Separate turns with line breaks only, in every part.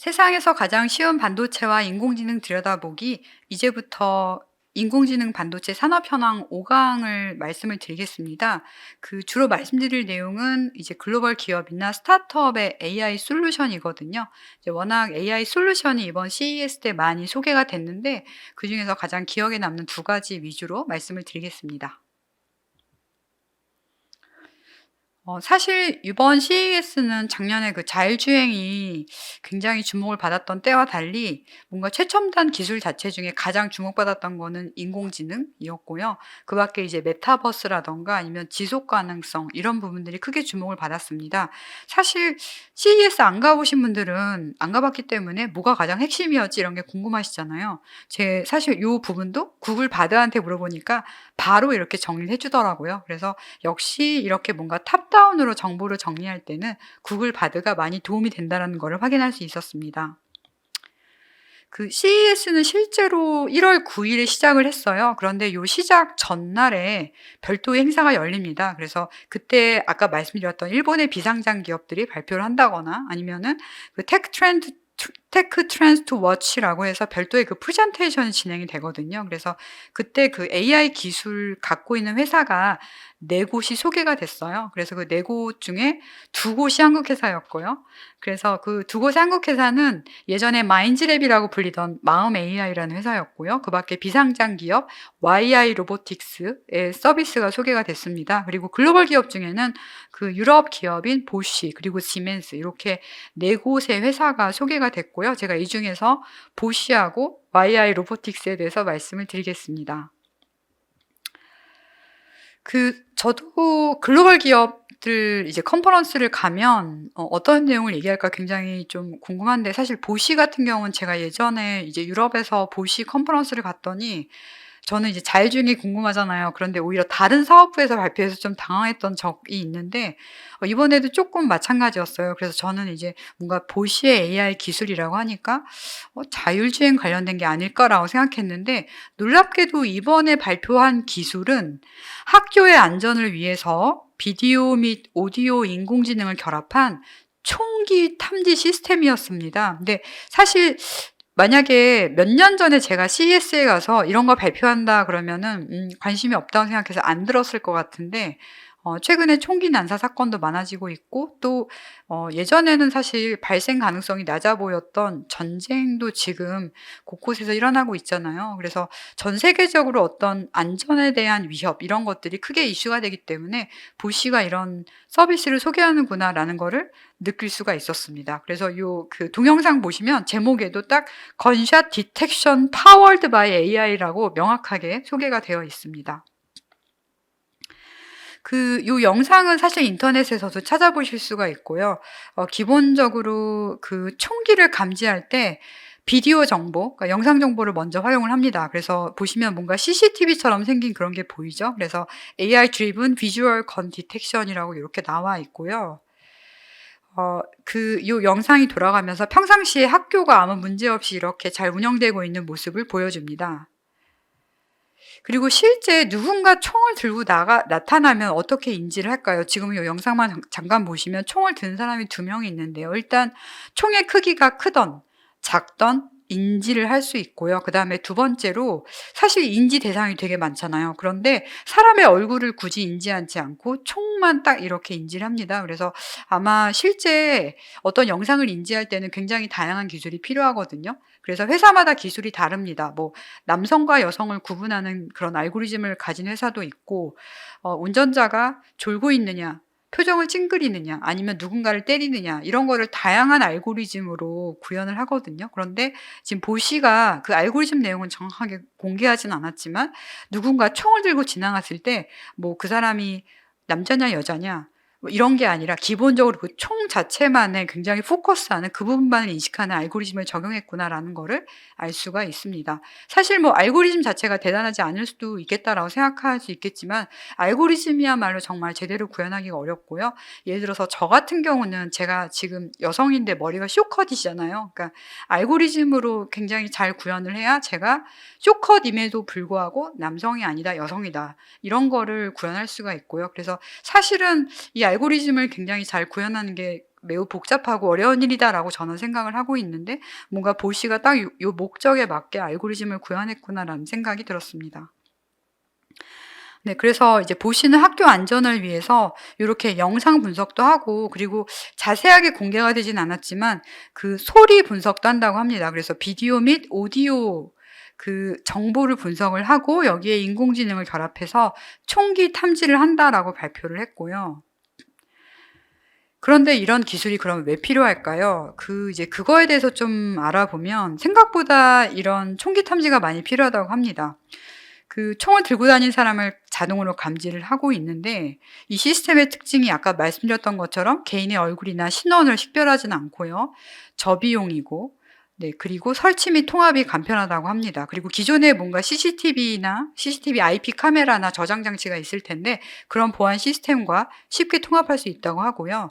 세상에서 가장 쉬운 반도체와 인공지능 들여다보기, 이제부터 인공지능 반도체 산업 현황 5강을 말씀을 드리겠습니다. 주로 말씀드릴 내용은 이제 글로벌 기업이나 스타트업의 AI 솔루션이거든요. 이제 워낙 AI 솔루션이 이번 CES 때 많이 소개가 됐는데, 그중에서 가장 기억에 남는 두 가지 위주로 말씀을 드리겠습니다. 사실 이번 CES는 작년에 그 자율주행이 굉장히 주목을 받았던 때와 달리 뭔가 최첨단 기술 자체 중에 가장 주목받았던 거는 인공지능이었고요. 그 밖에 이제 메타버스라던가 아니면 지속 가능성 이런 부분들이 크게 주목을 받았습니다. 사실 CES 안 가보신 분들은 안 가봤기 때문에 뭐가 가장 핵심이었지 이런 게 궁금하시잖아요. 사실 이 부분도 구글 바드한테 물어보니까 바로 이렇게 정리를 해주더라고요. 그래서 역시 이렇게 뭔가 탑다운으로 정보를 정리할 때는 구글 바드가 많이 도움이 된다는 것을 확인할 수 있었습니다. CES는 실제로 1월 9일에 시작을 했어요. 그런데 요 시작 전날에 별도의 행사가 열립니다. 그래서 그때 아까 말씀드렸던 일본의 비상장 기업들이 발표를 한다거나 아니면은 테크 트렌드 투 워치라고 해서 별도의 프레젠테이션이 진행이 되거든요. 그래서 그때 AI 기술 갖고 있는 회사가 네 곳이 소개가 됐어요. 그래서 그 네 곳 중에 두 곳이 한국 회사였고요. 그래서 그 두 곳의 한국 회사는 예전에 마인즈랩이라고 불리던 마음 AI라는 회사였고요. 그 밖에 비상장 기업 YI 로보틱스의 서비스가 소개가 됐습니다. 그리고 글로벌 기업 중에는 유럽 기업인 보쉬 그리고 시멘스 이렇게 네 곳의 회사가 소개가 됐고요. 제가 이 중에서 보쉬하고 YI 로보틱스에 대해서 말씀을 드리겠습니다. 저도 글로벌 기업들 이제 컨퍼런스를 가면 어떤 내용을 얘기할까 굉장히 좀 궁금한데, 사실 보쉬 같은 경우는 제가 예전에 이제 유럽에서 보쉬 컨퍼런스를 갔더니 저는 이제 자율주행이 궁금하잖아요. 그런데 오히려 다른 사업부에서 발표해서 좀 당황했던 적이 있는데, 이번에도 조금 마찬가지였어요. 그래서 저는 이제 뭔가 보쉬의 AI 기술이라고 하니까 자율주행 관련된 게 아닐까라고 생각했는데, 놀랍게도 이번에 발표한 기술은 학교의 안전을 위해서 비디오 및 오디오 인공지능을 결합한 총기 탐지 시스템이었습니다. 근데 사실 만약에 몇 년 전에 제가 CES에 가서 이런 거 발표한다 그러면은 관심이 없다고 생각해서 안 들었을 것 같은데, 최근에 총기 난사 사건도 많아지고 있고, 또 예전에는 사실 발생 가능성이 낮아 보였던 전쟁도 지금 곳곳에서 일어나고 있잖아요. 그래서 전 세계적으로 어떤 안전에 대한 위협 이런 것들이 크게 이슈가 되기 때문에 보쉬가 이런 서비스를 소개하는구나라는 거를 느낄 수가 있었습니다. 그래서 동영상 보시면 제목에도 딱 건샷 디텍션 파워드 바이 AI라고 명확하게 소개가 되어 있습니다. 요 영상은 사실 인터넷에서도 찾아보실 수가 있고요. 기본적으로 총기를 감지할 때 비디오 정보, 그러니까 영상 정보를 먼저 활용을 합니다. 그래서 보시면 뭔가 CCTV처럼 생긴 그런 게 보이죠? 그래서 AI Driven Visual Gun Detection이라고 이렇게 나와 있고요. 요 영상이 돌아가면서 평상시에 학교가 아무 문제 없이 이렇게 잘 운영되고 있는 모습을 보여줍니다. 그리고 실제 누군가 총을 들고 나타나면 어떻게 인지를 할까요? 지금 이 영상만 잠깐 보시면 총을 든 사람이 두 명이 있는데요. 일단 총의 크기가 크던 작던 인지를 할 수 있고요. 그 다음에 두 번째로 사실 인지 대상이 되게 많잖아요. 그런데 사람의 얼굴을 굳이 인지하지 않고 총만 딱 이렇게 인지를 합니다. 그래서 아마 실제 어떤 영상을 인지할 때는 굉장히 다양한 기술이 필요하거든요. 그래서 회사마다 기술이 다릅니다. 뭐 남성과 여성을 구분하는 그런 알고리즘을 가진 회사도 있고, 운전자가 졸고 있느냐, 표정을 찡그리느냐, 아니면 누군가를 때리느냐, 이런 거를 다양한 알고리즘으로 구현을 하거든요. 그런데 지금 보쉬가 그 알고리즘 내용은 정확하게 공개하진 않았지만, 누군가 총을 들고 지나갔을 때, 뭐 그 사람이 남자냐, 여자냐, 뭐 이런 게 아니라 기본적으로 그 총 자체만에 굉장히 포커스하는 그 부분만을 인식하는 알고리즘을 적용했구나라는 거를 알 수가 있습니다. 사실 뭐 알고리즘 자체가 대단하지 않을 수도 있겠다라고 생각할 수 있겠지만, 알고리즘이야말로 정말 제대로 구현하기가 어렵고요. 예를 들어서 저 같은 경우는 제가 지금 여성인데 머리가 쇼컷이잖아요. 그러니까 알고리즘으로 굉장히 잘 구현을 해야 제가 쇼컷임에도 불구하고 남성이 아니다, 여성이다, 이런 거를 구현할 수가 있고요. 그래서 사실은 이 알고리즘을 굉장히 잘 구현하는 게 매우 복잡하고 어려운 일이다라고 저는 생각을 하고 있는데 뭔가 보시가 딱 요 목적에 맞게 알고리즘을 구현했구나라는 생각이 들었습니다. 네, 그래서 이제 보시는 학교 안전을 위해서 이렇게 영상 분석도 하고 그리고 자세하게 공개가 되진 않았지만 그 소리 분석도 한다고 합니다. 그래서 비디오 및 오디오 그 정보를 분석을 하고 여기에 인공지능을 결합해서 총기 탐지를 한다라고 발표를 했고요. 그런데 이런 기술이 그럼 왜 필요할까요? 이제 그거에 대해서 좀 알아보면 생각보다 이런 총기 탐지가 많이 필요하다고 합니다. 총을 들고 다니는 사람을 자동으로 감지를 하고 있는데 이 시스템의 특징이 아까 말씀드렸던 것처럼 개인의 얼굴이나 신원을 식별하지는 않고요. 저비용이고 네, 그리고 설치 및 통합이 간편하다고 합니다. 그리고 기존에 뭔가 CCTV나 CCTV IP 카메라나 저장 장치가 있을 텐데 그런 보안 시스템과 쉽게 통합할 수 있다고 하고요.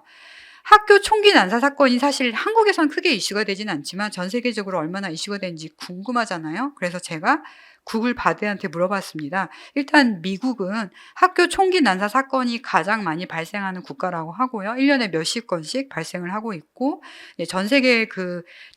학교 총기 난사 사건이 사실 한국에선 크게 이슈가 되진 않지만 전 세계적으로 얼마나 이슈가 되는지 궁금하잖아요. 그래서 제가 구글 바드한테 물어봤습니다. 일단 미국은 학교 총기 난사 사건이 가장 많이 발생하는 국가라고 하고요. 1년에 몇십 건씩 발생을 하고 있고 전 세계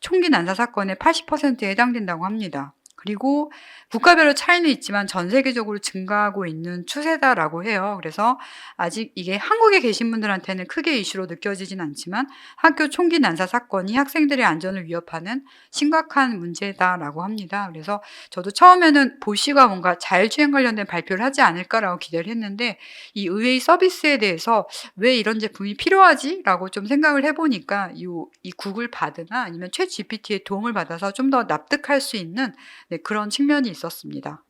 총기 난사 사건의 80%에 해당된다고 합니다. 그리고 국가별로 차이는 있지만 전 세계적으로 증가하고 있는 추세다라고 해요. 그래서 아직 이게 한국에 계신 분들한테는 크게 이슈로 느껴지진 않지만 학교 총기 난사 사건이 학생들의 안전을 위협하는 심각한 문제다라고 합니다. 그래서 저도 처음에는 보시가 뭔가 자율주행 관련된 발표를 하지 않을까라고 기대를 했는데 이 의외의 서비스에 대해서 왜 이런 제품이 필요하지? 라고 좀 생각을 해보니까 이 구글 바드나 아니면 챗 GPT의 도움을 받아서 좀 더 납득할 수 있는 네, 그런 측면이 있었습니다.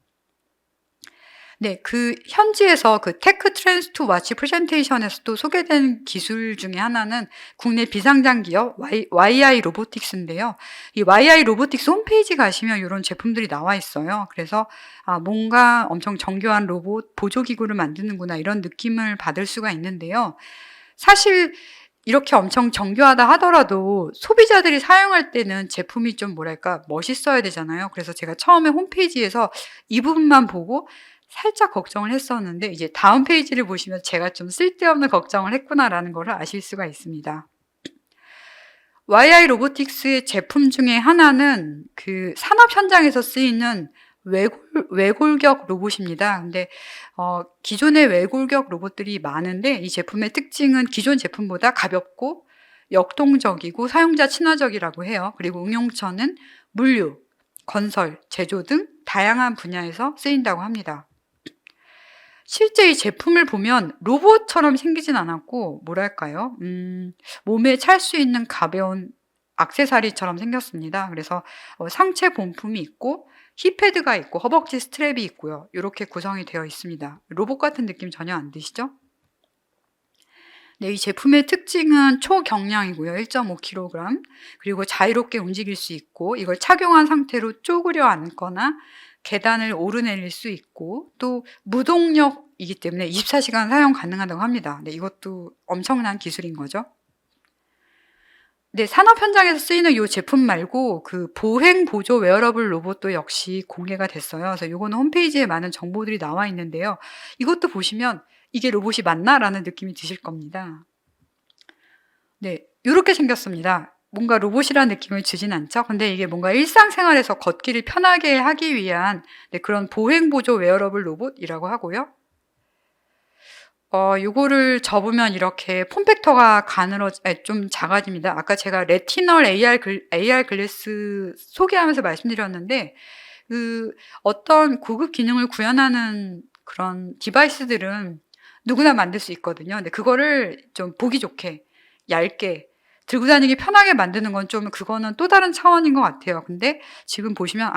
네, 현지에서 테크 트렌드 투 와치 프레젠테이션에서도 소개된 기술 중에 하나는 국내 비상장 기업 YI 로보틱스인데요. 이 YI 로보틱스 홈페이지 가시면 이런 제품들이 나와 있어요. 그래서 뭔가 엄청 정교한 로봇 보조기구를 만드는구나 이런 느낌을 받을 수가 있는데요. 사실 이렇게 엄청 정교하다 하더라도 소비자들이 사용할 때는 제품이 좀 뭐랄까 멋있어야 되잖아요. 그래서 제가 처음에 홈페이지에서 이 부분만 보고 살짝 걱정을 했었는데 이제 다음 페이지를 보시면 제가 좀 쓸데없는 걱정을 했구나라는 것을 아실 수가 있습니다. YI 로보틱스의 제품 중에 하나는 산업 현장에서 쓰이는 외골격 로봇입니다. 근데 기존의 외골격 로봇들이 많은데 이 제품의 특징은 기존 제품보다 가볍고 역동적이고 사용자 친화적이라고 해요. 그리고 응용처는 물류, 건설, 제조 등 다양한 분야에서 쓰인다고 합니다. 실제 이 제품을 보면 로봇처럼 생기진 않았고 뭐랄까요? 몸에 찰 수 있는 가벼운 액세서리처럼 생겼습니다. 그래서 상체 본품이 있고 힙패드가 있고 허벅지 스트랩이 있고요. 이렇게 구성이 되어 있습니다. 로봇 같은 느낌 전혀 안 드시죠? 네, 이 제품의 특징은 초경량이고요. 1.5kg. 그리고 자유롭게 움직일 수 있고 이걸 착용한 상태로 쪼그려 앉거나 계단을 오르내릴 수 있고 또 무동력이기 때문에 24시간 사용 가능하다고 합니다. 네, 이것도 엄청난 기술인 거죠. 네, 산업 현장에서 쓰이는 이 제품 말고 보행 보조 웨어러블 로봇도 역시 공개가 됐어요. 그래서 이거는 홈페이지에 많은 정보들이 나와 있는데요. 이것도 보시면 이게 로봇이 맞나? 라는 느낌이 드실 겁니다. 네, 이렇게 생겼습니다. 뭔가 로봇이라는 느낌을 주진 않죠? 근데 이게 뭔가 일상생활에서 걷기를 편하게 하기 위한 그런 보행 보조 웨어러블 로봇이라고 하고요. 요거를 접으면 이렇게 폼팩터가 좀 작아집니다. 아까 제가 레티널 AR 글래스 소개하면서 말씀드렸는데 어떤 고급 기능을 구현하는 그런 디바이스들은 누구나 만들 수 있거든요. 근데 그거를 좀 보기 좋게 얇게 들고 다니기 편하게 만드는 건 좀 그거는 또 다른 차원인 것 같아요. 근데 지금 보시면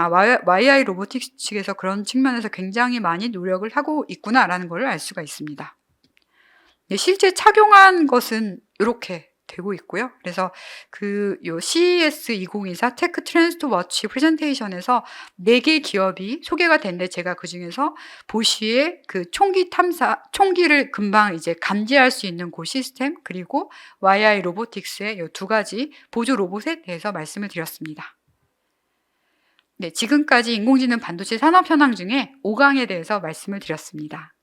YI 로보틱스 측에서 그런 측면에서 굉장히 많이 노력을 하고 있구나라는 걸 알 수가 있습니다. 네, 실제 착용한 것은 이렇게 되고 있고요. 그래서 요 CES 2024 테크 트렌드 투 워치 프레젠테이션에서 4개 기업이 소개가 됐는데 제가 그중에서 보시의 총기를 금방 이제 감지할 수 있는 시스템 그리고 YI 로보틱스의 요 2가지 보조 로봇에 대해서 말씀을 드렸습니다. 네, 지금까지 인공지능 반도체 산업 현황 중에 5강에 대해서 말씀을 드렸습니다.